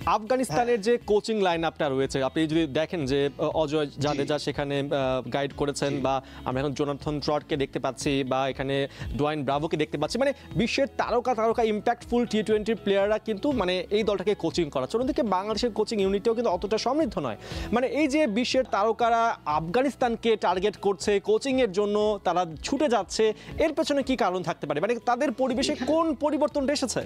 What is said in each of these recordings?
আফগানিস্তানের যে coaching line আপটা রয়েছে, আপনি যদি দেখেন যে অজয় জাদেজা সেখানে গাইড করেছেন, বা আমরা এখন জোনাথন ট্রটকে দেখতে পাচ্ছি, বা এখানে ডোয়াইন ব্রাভোকে দেখতে পাচ্ছি, মানে বিশ্বের তারকা ইম্প্যাক্টফুল টি-20 প্লেয়াররা কিন্তু মানে এই দলটাকে কোচিং করাচ্ছে। অন্যদিকে বাংলাদেশের কোচিং ইউনিটও কিন্তু অতটা সমৃদ্ধ নয়। মানে এই যে বিশ্বের তারকারা আফগানিস্তানকে টার্গেট করছে কোচিংয়ের জন্য, তারা ছুটে যাচ্ছে, এর পেছনে কি কারণ থাকতে পারে? মানে তাদের পরিবেশে কোন পরিবর্তনটা এসেছে?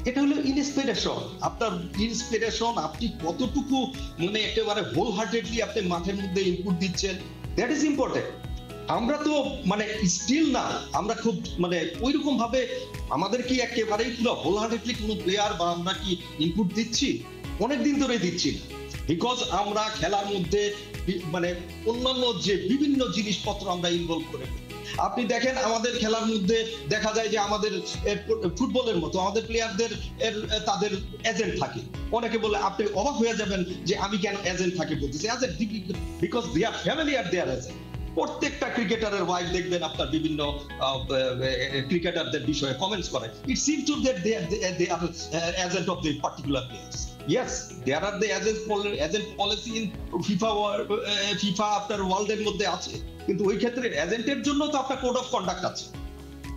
এটা হলো ইন্সপিরেশন। আপনার ইন্সপিরেশন আপনি কতটুকু মানে একেবারে হোল হার্টেডলি আপনি মাঠের মধ্যে ইনপুট দিচ্ছেন, দ্যাট ইজ ইম্পর্টেন্ট। আমরা তো মানে স্টিল না, আমরা খুব মানে ওইরকম ভাবে আমাদের কি একেবারেই পুরো হোল হার্টেডলি কোনো প্লেয়ার বা আমরা কি ইনপুট দিচ্ছি? অনেকদিন ধরে দিচ্ছি না, বিকজ আমরা খেলার মধ্যে মানে অন্যান্য যে বিভিন্ন জিনিসপত্র আমরা ইনভলভ করে ফেলি। আপনি দেখেন আমাদের খেলার মধ্যে দেখা যায় যে আমাদের ফুটবলের মতো আমাদের প্লেয়ারদের তাদের এজেন্ট থাকে। অনেকে বলে, আপনি অবাক হয়ে যাবেন যে আমি কেন এজেন্ট থাকে বলতেছি, এজেন্ট বিকজ দেয়ার ফ্যামিলি আর দেয়ার এজেন্ট। প্রত্যেকটা ক্রিকেটারের ওয়াইফ দেখবেন আপনার বিভিন্ন ক্রিকেটারদের বিষয়ে কমেন্টস করে, it seems to that they are agent of the particular players. Yes, there are the agent policy in FIFA আপনার ওয়ার্ল্ডের মধ্যে আছে, কিন্তু ওই ক্ষেত্রে এজেন্টের জন্য তো আপনার কোড অফ কন্ডাক্ট আছে।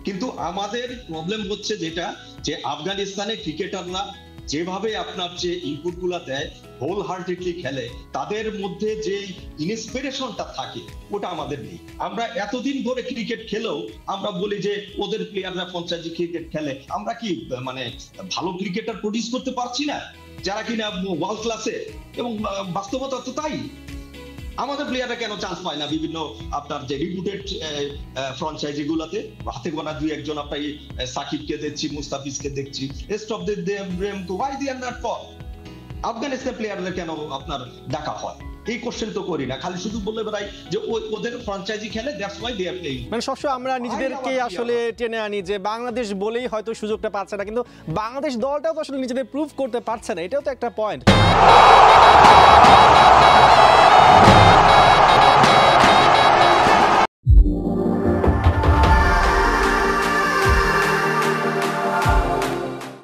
কিন্তু আমাদের প্রবলেম হচ্ছে যেটা, যে আফগানিস্তানের ক্রিকেটাররা যেভাবে আপনার যে ইনপুট গুলা দেয়, হোল হার্টেডলি খেলে, তাদের মধ্যে যে ইন্সপিরেশনটা থাকে ওটা আমাদের নেই। আমরা এতদিন ধরে ক্রিকেট খেলেও আমরা বলি যে ওদের প্লেয়াররা ফ্র্যাঞ্চাইজি ক্রিকেট খেলে, আমরা কি মানে ভালো ক্রিকেটার প্রডিউস করতে পারছি না যারা কিনা ওয়ার্ল্ড ক্লাসে? এবং বাস্তবতা তো তাই। আমাদের প্লেয়াররা কেন চান্স পায় না বিভিন্ন আপনার যে রিপুটেড ফ্র্যাঞ্চাইজি গুলাতে? হাতে গোনা দুই একজন আপনার সাকিবকে দেখছি, মুস্তাফিজকে দেখছি, rest of them to why they are not for. Afghanistan প্লেয়ারদের কেন আপনার ডাকা হয়? এই কোশ্চেন তো করি না, খালি শুধু বলে বেড়াই যে ওদের ফ্র্যাঞ্চাইজি খেলে, that's why they are playing. মানে সবসময় আমরা নিজেদেরকে আসলে টেনে আনি যে বাংলাদেশ বলেই হয়তো সুযোগটা পাচ্ছে না, কিন্তু বাংলাদেশ দলটাও তো আসলে নিজেদের প্রুভ করতে পারছে না, এটাও তো একটা পয়েন্ট।